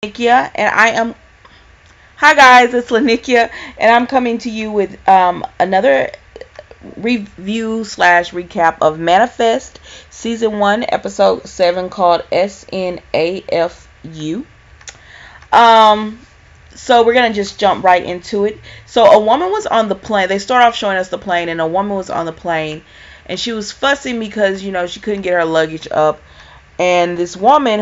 Lanikia, and I am. Hi guys, it's Lanikia, and I'm coming to you with another review slash recap of Manifest Season 1, Episode 7, called SNAFU. Um, so we're gonna just jump right into it. So a woman was on the plane. They start off showing us the plane, and a woman was on the plane, and she was fussing because she couldn't get her luggage up. And this woman,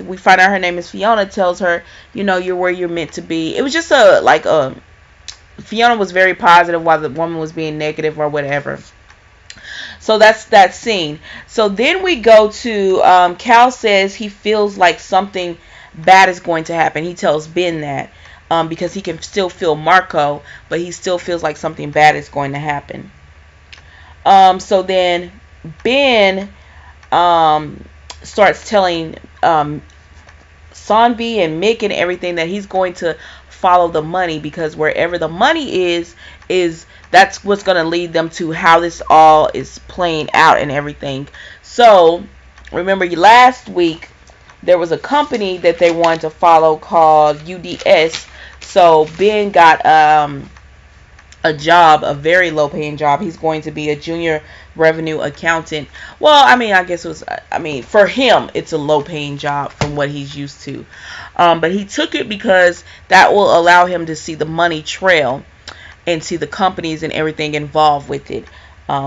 we find out her name is Fiona, tells her, you're where you're meant to be. It was just Fiona was very positive while the woman was being negative or whatever. So that's that scene. So then we go to, Cal says he feels like something bad is going to happen. He tells Ben that, because he can still feel Marco, but he still feels like something bad is going to happen. So then Ben, starts telling Sanvi and Mick and everything that he's going to follow the money, because wherever the money is that's what's going to lead them to how this all is playing out and everything. So remember last week there was a company that they wanted to follow called UDS. So Ben got a job, a very low paying job. He's going to be a junior revenue accountant. Well, I guess for him, it's a low paying job from what he's used to. But he took it because that will allow him to see the money trail and see the companies and everything involved with it.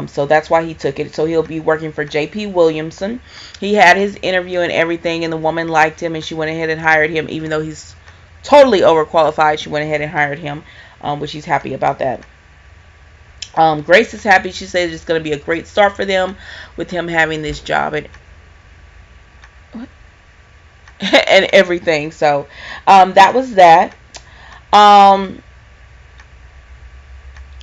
So that's why he took it. So he'll be working for JP Williamson. He had his interview and everything, and the woman liked him, and she went ahead and hired him, even though he's totally overqualified. She went ahead and hired him, which she's happy about that. Grace is happy. She says it's going to be a great start for them with him having this job and and everything. So that was that.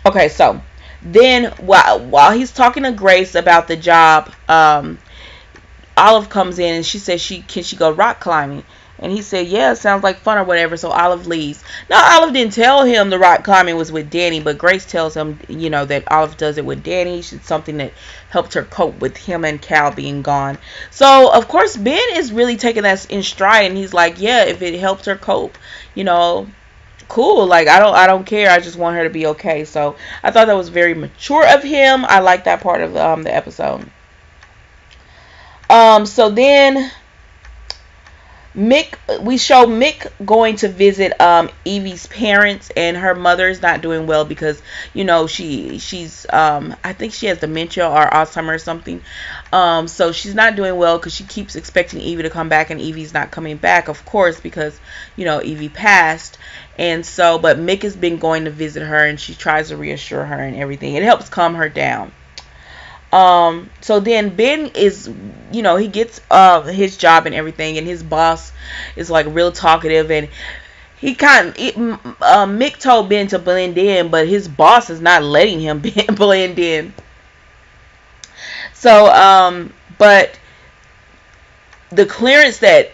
Okay, so then while he's talking to Grace about the job, Olive comes in and she says can she go rock climbing? And he said, yeah, sounds like fun or whatever. So Olive leaves. Now, Olive didn't tell him the rock climbing was with Danny, but Grace tells him, that Olive does it with Danny. It's something that helped her cope with him and Cal being gone. So, of course, Ben is really taking that in stride, and he's like, yeah, if it helps her cope, cool. Like, I don't care. I just want her to be okay. So I thought that was very mature of him. I like that part of the episode. So then we show Mick going to visit Evie's parents, and her mother's not doing well because she's I think she has dementia or Alzheimer's or something. So she's not doing well because she keeps expecting Evie to come back, and Evie's not coming back, of course, because Evie passed. And so, but Mick has been going to visit her, and she tries to reassure her and everything. It helps calm her down. So then Ben is, he gets his job and everything, and his boss is like real talkative, and Mick told Ben to blend in, but his boss is not letting him blend in. So, but the clearance that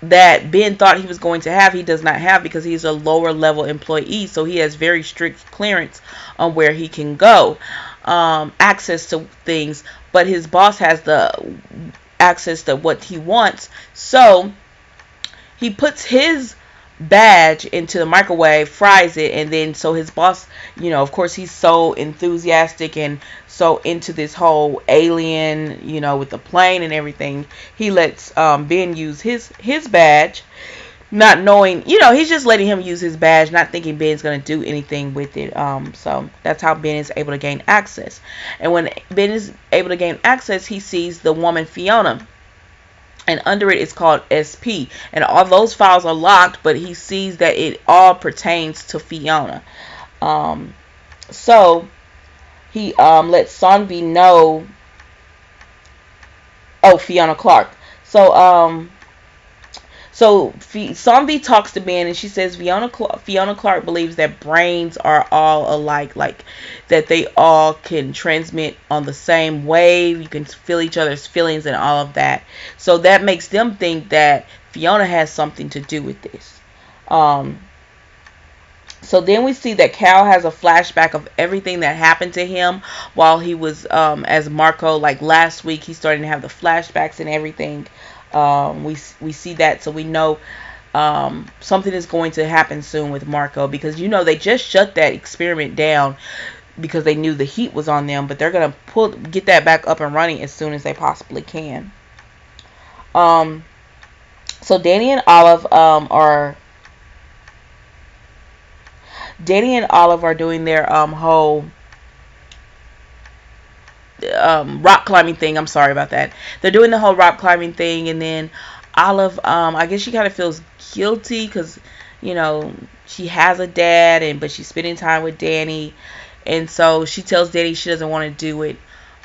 Ben thought he was going to have, he does not have, because he's a lower level employee, so he has very strict clearance on where he can go. Access to things, but his boss has the access to what he wants. So he puts his badge into the microwave, fries it, and then so his boss, of course, he's so enthusiastic and so into this whole alien, with the plane and everything. He lets Ben use his badge, not knowing, he's just letting him use his badge, not thinking Ben's going to do anything with it. So that's how Ben is able to gain access. And when Ben is able to gain access, he sees the woman Fiona, and under it is called SP. And all those files are locked, but he sees that it all pertains to Fiona. So he lets Sanvi know. Oh, Fiona Clark. So Sanvi talks to Ben, and she says Fiona Clark believes that brains are all alike, like that they all can transmit on the same wave. You can feel each other's feelings and all of that. So that makes them think that Fiona has something to do with this. So then we see that Cal has a flashback of everything that happened to him while he was as Marco. Like last week, he's starting to have the flashbacks and everything. We see that, so we know something is going to happen soon with Marco, because you know they just shut that experiment down because they knew the heat was on them, but they're gonna get that back up and running as soon as they possibly can. Um, so Danny and Olive are doing their whole rock climbing thing. I'm sorry about that. They're doing the whole rock climbing thing, and then Olive, I guess she kind of feels guilty because, you know, she has a dad, but she's spending time with Danny, and so she tells Danny she doesn't want to do it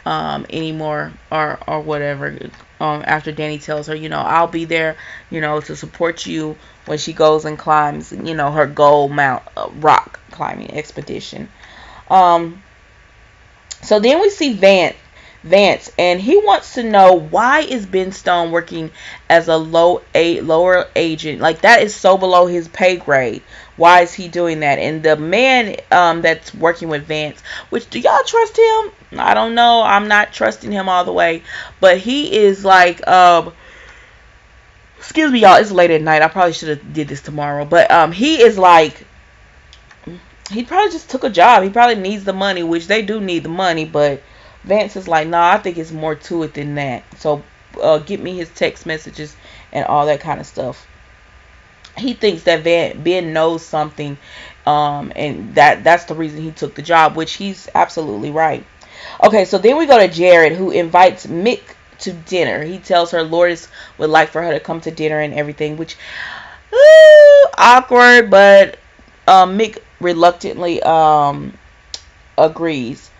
anymore, or whatever. After Danny tells her, you know, I'll be there, you know, to support you when she goes and climbs, you know, her gold mount rock climbing expedition. Um, so then we see Vance, and he wants to know, why is Ben Stone working as a lower agent? Like, that is so below his pay grade. Why is he doing that? And the man that's working with Vance, which, do y'all trust him? I don't know. I'm not trusting him all the way, but he is like, excuse me, y'all. It's late at night. I probably should have did this tomorrow, but he is like, he probably just took a job. He probably needs the money, which they do need the money, but Vance is like, nah, I think it's more to it than that. So get me his text messages and all that kind of stuff. He thinks that Ben knows something, and that's the reason he took the job, which he's absolutely right. Okay, so then we go to Jared, who invites Mick to dinner. He tells her Lourdes would like for her to come to dinner and everything, which, awkward, but Mick reluctantly agrees.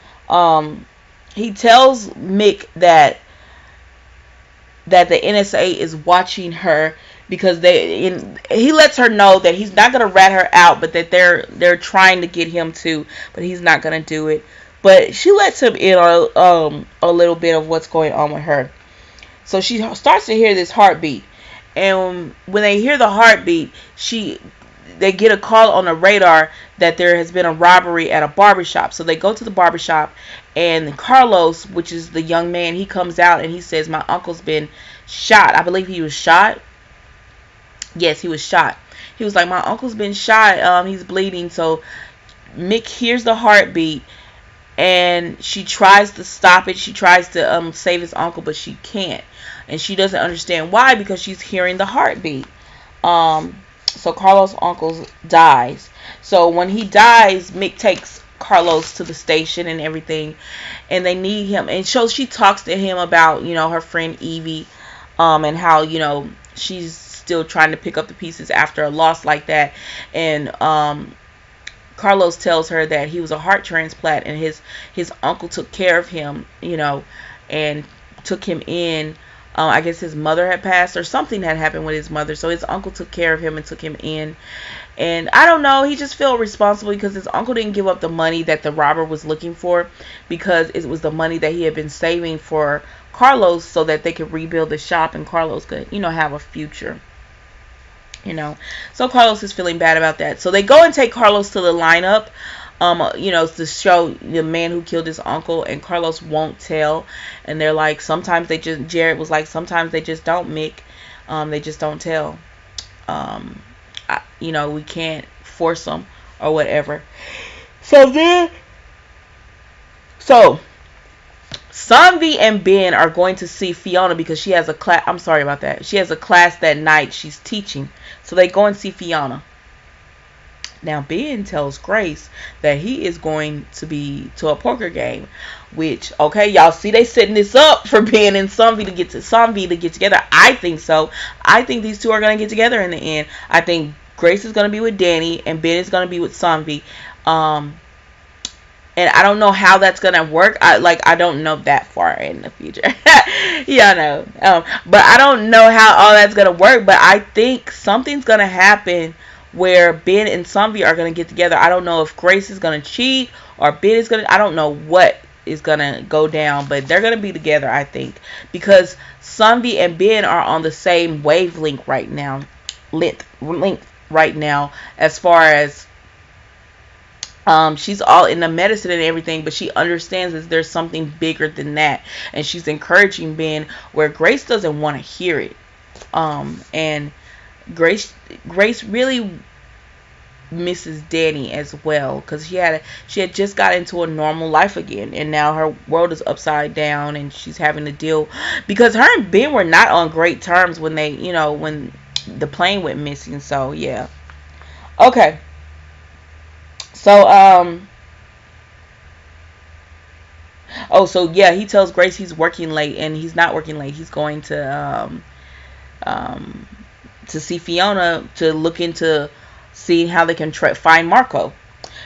He tells Mick that the NSA is watching her, because he lets her know that he's not gonna rat her out, but that they're trying to get him to, but he's not gonna do it. But she lets him in on a little bit of what's going on with her. So she starts to hear this heartbeat, and when they hear the heartbeat, they get a call on the radar that there has been a robbery at a barbershop. So they go to the barbershop, and Carlos, which is the young man, he comes out and he says, my uncle's been shot. I believe he was shot. Yes, he was shot. He was like, my uncle's been shot. He's bleeding. So Mick hears the heartbeat, and she tries to stop it. She tries to save his uncle, but she can't. And she doesn't understand why, because she's hearing the heartbeat. So Carlos' uncle dies. So when he dies, Mick takes Carlos to the station and everything, and they need him. And so she talks to him about, you know, her friend Evie, and how, you know, she's still trying to pick up the pieces after a loss like that. And Carlos tells her that he was a heart transplant, and his uncle took care of him, you know, and took him in. I guess his mother had passed, or something had happened with his mother, so his uncle took care of him and took him in. And I don't know, he just felt responsible because his uncle didn't give up the money that the robber was looking for, because it was the money that he had been saving for Carlos so that they could rebuild the shop and Carlos could, you know, have a future. You know, so Carlos is feeling bad about that. So they go and take Carlos to the lineup, you know, to show the man who killed his uncle, and Carlos won't tell. And they're like, Jared was like, sometimes they just don't, Mick. They just don't tell. You know, we can't force them or whatever. So Sanvi and Ben are going to see Fiona because she has a class. I'm sorry about that. She has a class that night. She's teaching. So they go and see Fiona. Now Ben tells Grace that he is going to be to a poker game, which, okay, y'all see they setting this up for Ben and Sanvi to get together. I think so. I think these two are going to get together in the end. I think Grace is going to be with Danny and Ben is going to be with Sanvi. And I don't know how that's going to work. I don't know that far in the future. Yeah, I know. But I don't know how all that's going to work. But I think something's going to happen where Ben and Sanvi are going to get together. I don't know if Grace is going to cheat or Ben is going to... I don't know what is going to go down. But they're going to be together, I think. Because Sanvi and Ben are on the same wavelength right now. Length right now. As far as... she's all in the medicine and everything, but she understands that there's something bigger than that, and she's encouraging Ben where Grace doesn't want to hear it. And Grace Grace really misses Danny as well, because she had just got into a normal life again, and now her world is upside down, and she's having to deal, because her and Ben were not on great terms when they, when the plane went missing. So yeah. Okay. So oh, so yeah, he tells Grace he's working late, and he's not working late. He's going um to see Fiona to look into seeing how they can find Marco.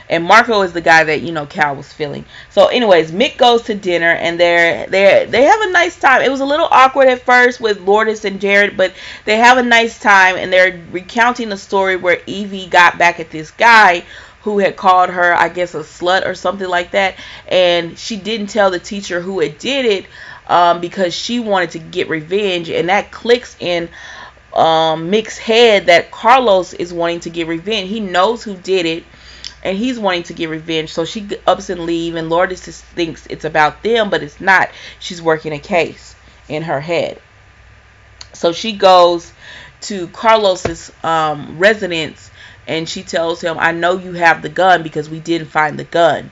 And Marco is the guy that Cal was feeling. So, anyways, Mick goes to dinner, and they have a nice time. It was a little awkward at first with Lourdes and Jared, but they have a nice time, and they're recounting the story where Evie got back at this guy who had called her, I guess, a slut or something like that, and she didn't tell the teacher who had did it, because she wanted to get revenge, and that clicks in Mick's head that Carlos is wanting to get revenge. He knows who did it, and he's wanting to get revenge. So she ups and leave, and Lourdes just thinks it's about them, but it's not. She's working a case in her head. So she goes to Carlos's residence, and she tells him, I know you have the gun because we didn't find the gun.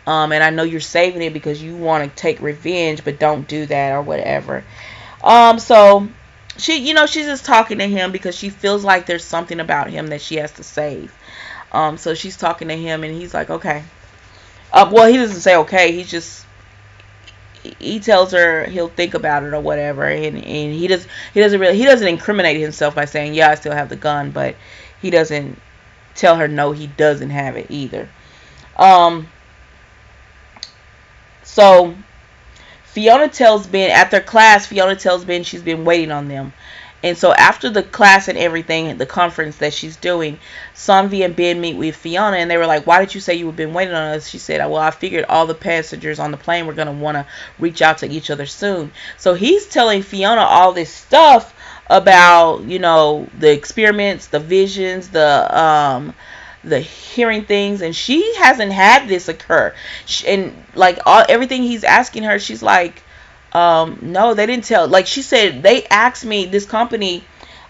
And I know you're saving it because you want to take revenge, but don't do that or whatever. So she's just talking to him because she feels like there's something about him that she has to save. So she's talking to him, and he's like, okay. Well, he doesn't say okay. He tells her he'll think about it or whatever, and he doesn't incriminate himself by saying, yeah, I still have the gun, but he doesn't tell her no, he doesn't have it either. So Fiona tells Ben at their class. Fiona tells Ben she's been waiting on them. And so after the class and everything, the conference that she's doing, Sanvi and Ben meet with Fiona, and they were like, why did you say you had been waiting on us? She said, well, I figured all the passengers on the plane were going to want to reach out to each other soon. So he's telling Fiona all this stuff about, the experiments, the visions, the hearing things, and she hasn't had this occur. And like everything he's asking her, she's like, no, they didn't tell. Like she said, this company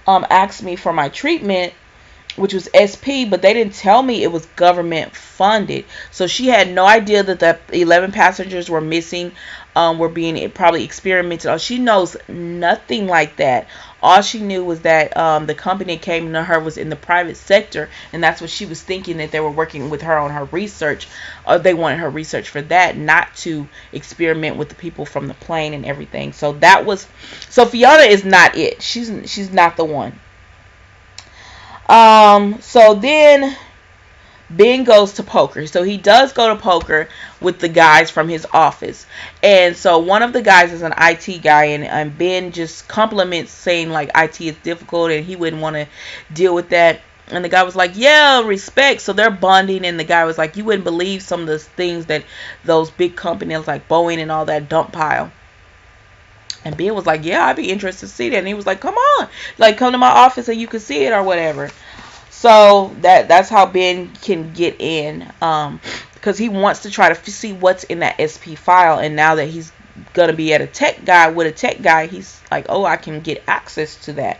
asked me for my treatment, which was SP, but they didn't tell me it was government funded. So she had no idea that the 11 passengers were missing, were being probably experimented on. She knows nothing like that. All she knew was that the company that came to her was in the private sector, and that's what she was thinking, that they were working with her on her research, or they wanted her research for that, not to experiment with the people from the plane and everything. So Fiona is not it. She's not the one. So then Ben goes to poker. So he does go to poker with the guys from his office. And so one of the guys is an IT guy, and Ben just compliments, saying like IT is difficult and he wouldn't want to deal with that. And the guy was like, yeah, respect. So they're bonding, and the guy was like, you wouldn't believe some of the things that those big companies like Boeing and all that dump pile. And Ben was like, yeah, I'd be interested to see that. And he was like, come on, like come to my office and you can see it or whatever. So that's how Ben can get in, because he wants to try to see what's in that SP file. And now that he's gonna be at a tech guy, he's like, oh, I can get access to that.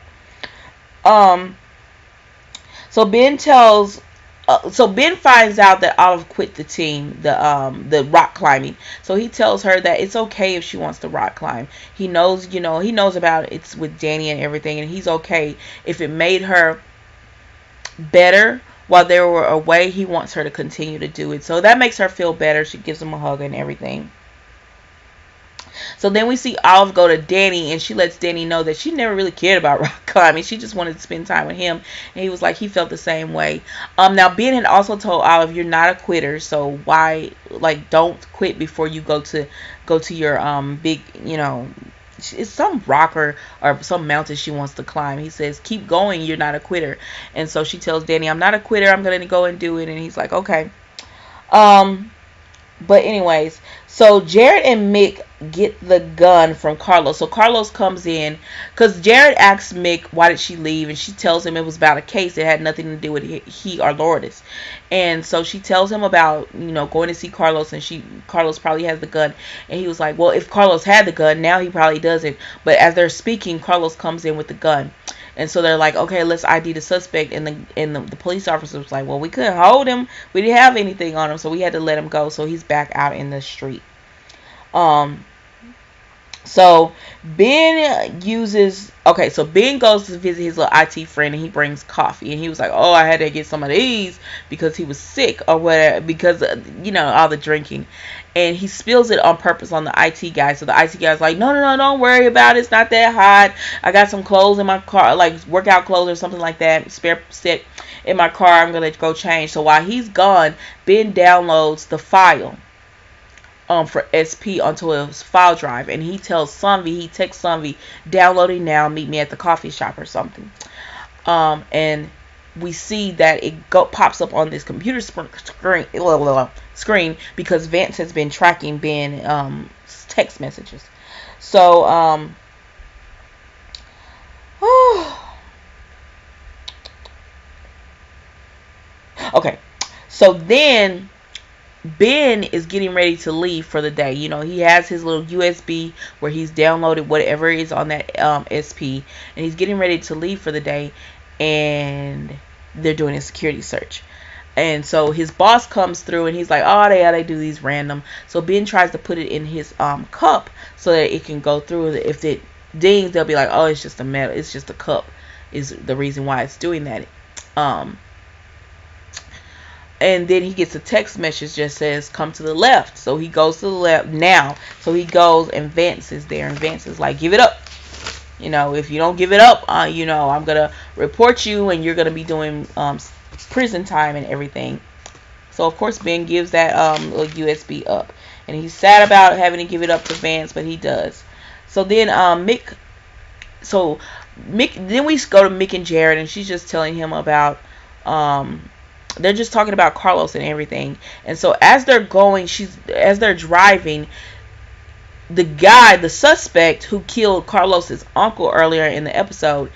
So Ben finds out that Olive quit the team, the rock climbing. So he tells her that it's okay if she wants to rock climb. He knows about it's with Danny and everything, and he's okay if it made her better while they were away. He wants her to continue to do it. So that makes her feel better. She gives him a hug and everything. So then we see Olive go to Danny, and she lets Danny know that she never really cared about rock climbing. She just wanted to spend time with him, and he was like, he felt the same way. Now Ben had also told Olive, you're not a quitter, so why, like, don't quit before you go to your big, it's some rock or some mountain she wants to climb. He says, keep going, you're not a quitter. And so she tells Danny, I'm not a quitter, I'm gonna go and do it. And he's like, okay. But anyways, so Jared and Mick get the gun from Carlos. So Carlos comes in because Jared asks Mick, why did she leave? And she tells him it was about a case. It had nothing to do with he or Lourdes. And so she tells him about, going to see Carlos, and Carlos probably has the gun. And he was like, well, if Carlos had the gun, now he probably doesn't. But as they're speaking, Carlos comes in with the gun. And so they're like, okay, let's ID the suspect. And the police officer was like, well, we couldn't hold him. We didn't have anything on him, so we had to let him go. So he's back out in the street. Um, so Ben uses, okay, so Ben goes to visit his little IT friend and he brings coffee. And he was like, oh, I had to get some of these because he was sick or whatever, because, all the drinking. And he spills it on purpose on the IT guy. So the IT guy's like, no, no, no, don't worry about it. It's not that hot. I got some clothes in my car, like workout clothes or something like that, spare set in my car. I'm going to go change. So while he's gone, Ben downloads the file for SP onto his file drive, and he tells Sunvi, he texts Sunvi, downloading now, meet me at the coffee shop or something. And we see that it pops up on this computer screen because Vance has been tracking Ben text messages. So okay, so then Ben is getting ready to leave for the day. He has his little USB where he's downloaded whatever is on that SP, and he's getting ready to leave for the day, and they're doing a security search. And so his boss comes through and he's like, oh, they do these random. So Ben tries to put it in his cup so that it can go through. If it dings, they'll be like, oh, it's just a metal, it's just a cup is the reason why it's doing that. And then he gets a text message just says, come to the left. So he goes to the left now. So he goes and Vance is there. And Vance is like, give it up. If you don't give it up, I'm going to report you and you're going to be doing prison time and everything. So, of course, Ben gives that little USB up. And he's sad about having to give it up to Vance, but he does. So then Mick, then we go to Mick and Jared, and she's just telling him about they're just talking about Carlos and everything. And so as they're driving, the suspect who killed Carlos's uncle earlier in the episode,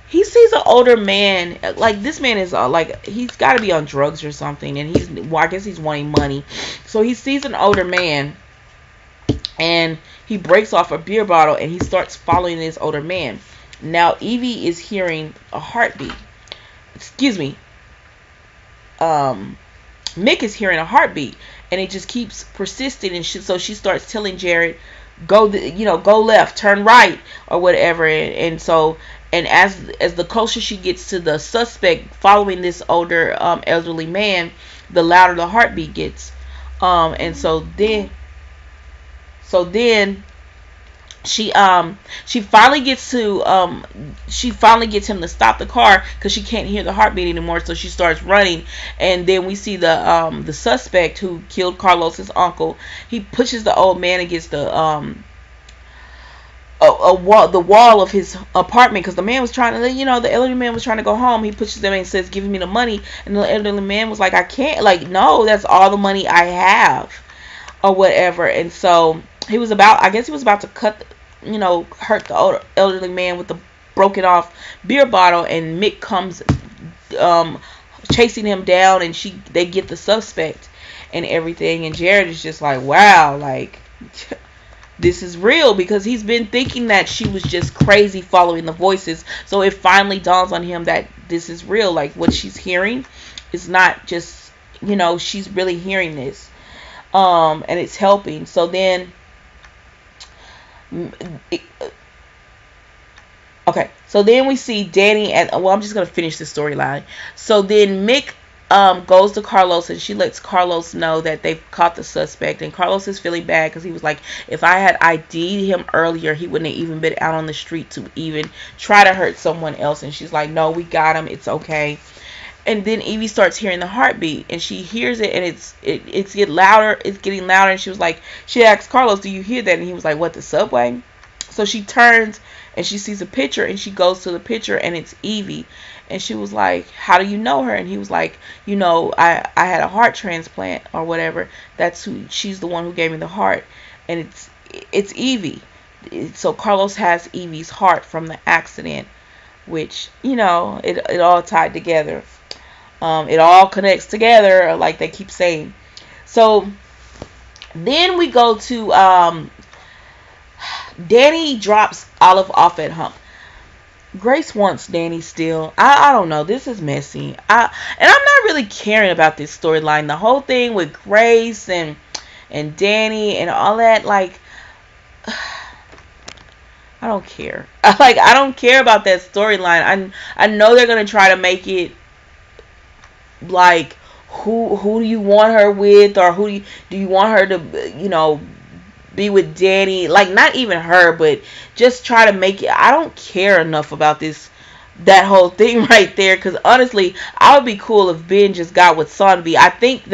he sees an older man. Like, this man is like, he's got to be on drugs or something, and I guess he's wanting money. So he sees an older man, and he breaks off a beer bottle, and he starts following this older man. Now Evie is hearing a heartbeat. Excuse me. Mick is hearing a heartbeat, and it just keeps persisting, and so she starts telling Jared, go left, turn right, or whatever. And as the closer she gets to the suspect following this older elderly man, the louder the heartbeat gets. And so then she finally gets him to stop the car because she can't hear the heartbeat anymore. So she starts running, and then we see the suspect who killed Carlos's uncle. He pushes the old man against the wall of his apartment because the man was trying to, the elderly man was trying to go home. He pushes them and says, "Give me the money," and the elderly man was like, "I can't. Like, no, that's all the money I have," or whatever. And so he was about to cut, hurt the elderly man with the broken off beer bottle, and Mick comes chasing him down, and they get the suspect and everything. And Jared is just like, wow, like this is real, because he's been thinking that she was just crazy following the voices. So it finally dawns on him that this is real. Like, what she's hearing is not just, she's really hearing this. And it's helping. So then so then we see Danny I'm just going to finish the storyline. So then Mick goes to Carlos, and she lets Carlos know that they've caught the suspect. And Carlos is feeling bad because he was like, if I had ID'd him earlier, he wouldn't have even been out on the street to even try to hurt someone else. And she's like, no, we got him, it's okay. And then Evie starts hearing the heartbeat, and she hears it, and it's getting louder. It's getting louder. And she asked Carlos, "Do you hear that?" And he was like, "What, the subway?" So she turns and she sees a picture, and she goes to the picture, and it's Evie. And she was like, "How do you know her?" And he was like, I had a heart transplant or whatever. She's the one who gave me the heart, and it's Evie. So Carlos has Evie's heart from the accident, which it all tied together. It all connects together, like they keep saying. So then we go to Danny drops Olive off at Hump. Grace wants Danny still. I don't know. This is messy. And I'm not really caring about this storyline. The whole thing with Grace and Danny and all that, like, I don't care. Like, I don't care about that storyline. I know they're gonna try to make it like, who do you want her with, or do you want her to, be with Danny? Like, not even her, but just try to make it. I don't care enough about that whole thing right there, because honestly, I would be cool if Ben just got with Sonvi. I think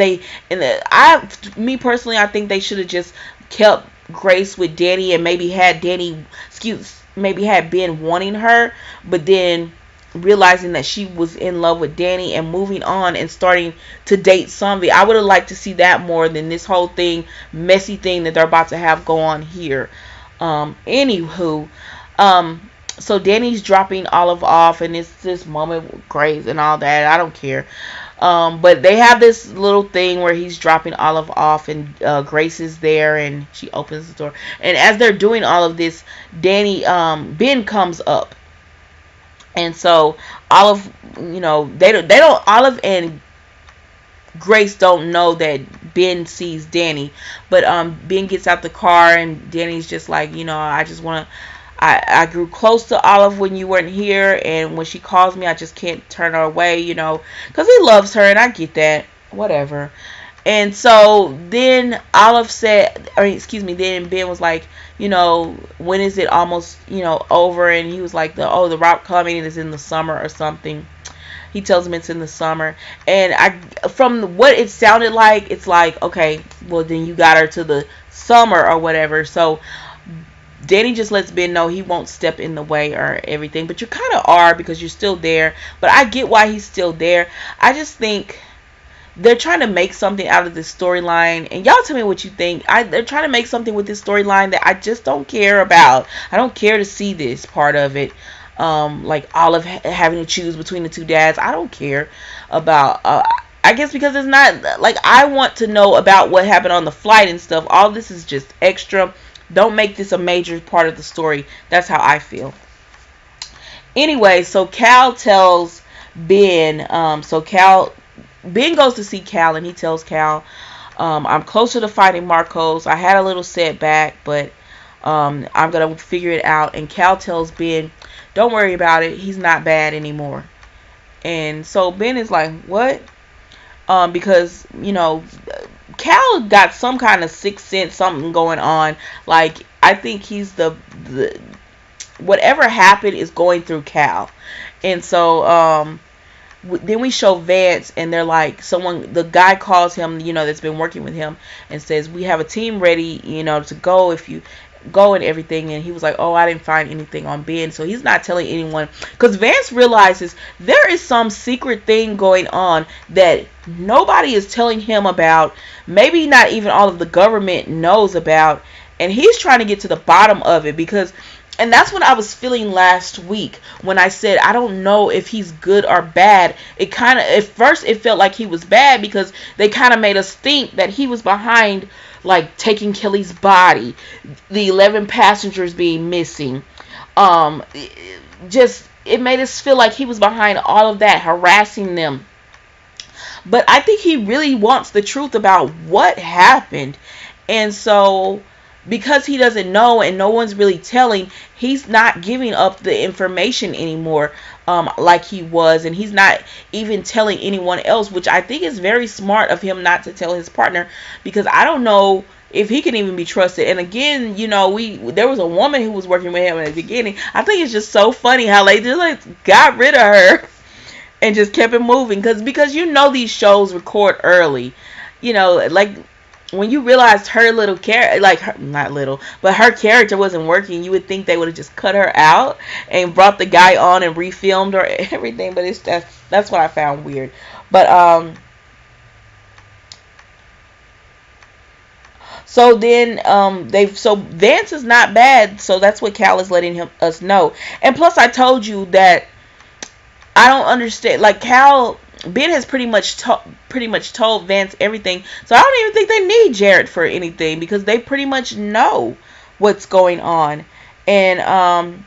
me personally, I think they should have just kept Grace with Danny, and maybe had maybe had Ben wanting her, but then realizing that she was in love with Danny and moving on and starting to date Sonvi. I would have liked to see that more than this whole messy thing that they're about to have go on here. Anywho, so Danny's dropping Olive off, and it's this moment with Grace and all that. I don't care. But they have this little thing where he's dropping Olive off, and Grace is there, and she opens the door. And as they're doing all of this, Ben comes up. And so Olive, Olive and Grace don't know that Ben sees Danny. But Ben gets out the car, and Danny's just like, I just want to, I grew close to Olive when you weren't here, and when she calls me, I just can't turn her away, because he loves her, and I get that, whatever. And so then then Ben was like, when is it almost, over? And he was like, the rock coming is in the summer or something. He tells him it's in the summer. And from what it sounded like, it's like, okay, well, then you got her to the summer or whatever. So Danny just lets Ben know he won't step in the way or everything. But you kind of are, because you're still there. But I get why he's still there. I just think they're trying to make something out of this storyline, and y'all tell me what you think. They're trying to make something with this storyline that I just don't care about. I don't care to see this part of it. Like Olive having to choose between the two dads. I don't care about. I guess because it's not like I want to know about what happened on the flight and stuff. All this is just extra. Don't make this a major part of the story. That's how I feel. Anyway, so Cal tells Ben. Ben goes to see Cal, and he tells Cal, I'm closer to fighting Marcos. I had a little setback, but I'm going to figure it out. And Cal tells Ben, don't worry about it. He's not bad anymore. And so Ben is like, what? Because, Cal got some kind of sixth sense, something going on. Like, I think he's the whatever happened is going through Cal. And so, then we show Vance, and they're like, the guy calls him, that's been working with him, and says, we have a team ready, to go if you go and everything. And he was like, oh, I didn't find anything on Ben. So he's not telling anyone, because Vance realizes there is some secret thing going on that nobody is telling him about. Maybe not even all of the government knows about, and he's trying to get to the bottom of it. And that's what I was feeling last week when I said I don't know if he's good or bad. It kind of, at first it felt like he was bad, because they kind of made us think that he was behind, like, taking Kelly's body, the 11 passengers being missing. It made us feel like he was behind all of that, harassing them. But I think he really wants the truth about what happened. And so, because he doesn't know and no one's really telling, he's not giving up the information anymore, like he was. And he's not even telling anyone else, which I think is very smart of him not to tell his partner, because I don't know if he can even be trusted. And again, there was a woman who was working with him at the beginning. I think it's just so funny how they just got rid of her and just kept it moving, because these shows record early, like, when you realized her little character, like, not little, but her character wasn't working, you would think they would have just cut her out and brought the guy on and refilmed or everything. But that's what I found weird. But so then so Vance is not bad, so that's what Cal is letting us know. And plus, I told you that I don't understand, like, Ben has pretty much told Vance everything, so I don't even think they need Jared for anything, because they pretty much know what's going on. And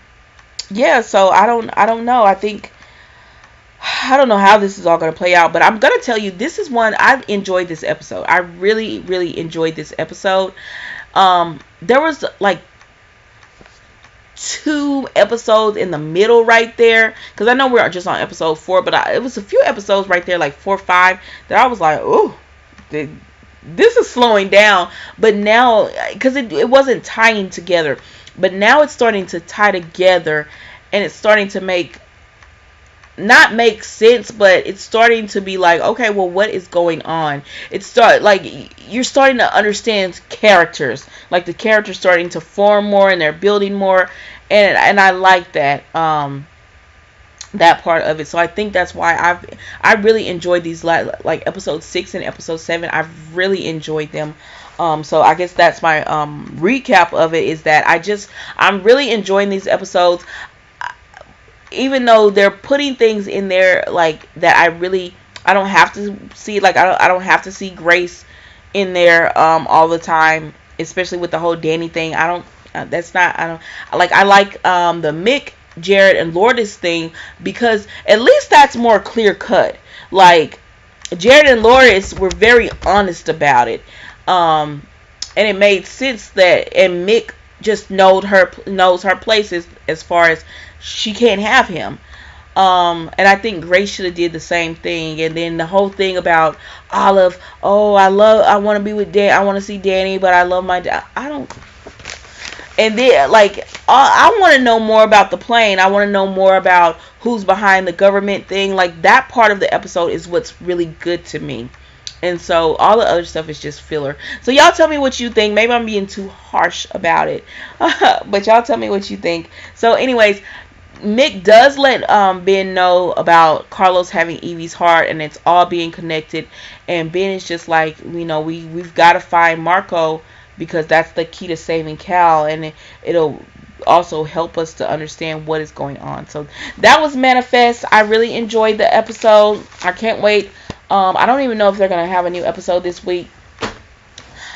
yeah, so I don't know. I don't know how this is all going to play out, but I'm going to tell you, this is one I enjoyed this episode. I really, really enjoyed this episode. There was like 2 episodes in the middle right there, because I know we're just on episode 4, but it was a few episodes right there, like 4 or 5, that I was like, oh, this is slowing down. But now, because it wasn't tying together, but now it's starting to tie together, and it's starting to not make sense, but it's starting to be like, okay, well, what is going on? You're starting to understand characters, like the characters starting to form more, and they're building more, and I like that that part of it. So I think that's why I really enjoyed these, like episode 6 and episode 7. I've really enjoyed them. So I guess that's my recap of it, is that I'm really enjoying these episodes, even though they're putting things in there like that I don't have to see, like I don't have to see Grace in there all the time, especially with the whole Danny thing. I don't that's not I don't like I like the Mick, Jared, and Lourdes thing, because at least that's more clear cut. Like, Jared and Lourdes were very honest about it, and it made sense that, and Mick just knows her places, as far as she can't have him. And I think Grace should have did the same thing. And then the whole thing about Olive, oh, I want to be with Dan, I want to see Danny, but I love my dad. I don't. And then, like, I want to know more about the plane. I want to know more about who's behind the government thing. Like, that part of the episode is what's really good to me. And so all the other stuff is just filler. So y'all tell me what you think. Maybe I'm being too harsh about it. But y'all tell me what you think. So anyways, Mick does let Ben know about Carlos having Evie's heart, and it's all being connected. And Ben is just like, we've got to find Marco, because that's the key to saving Cal, and it'll also help us to understand what is going on. So that was Manifest. I really enjoyed the episode. I can't wait. I don't even know if they're going to have a new episode this week.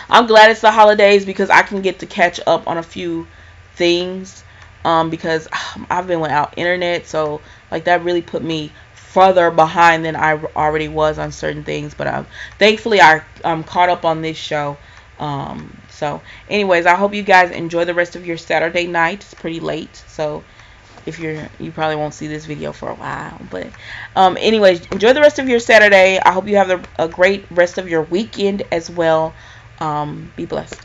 I'm glad it's the holidays, because I can get to catch up on a few things. Because I've been without internet, so like that really put me further behind than I already was on certain things. But thankfully I'm caught up on this show. So anyways, I hope you guys enjoy the rest of your Saturday night. It's pretty late, so if you probably won't see this video for a while. But anyways, enjoy the rest of your Saturday. I hope you have a great rest of your weekend as well. Be blessed.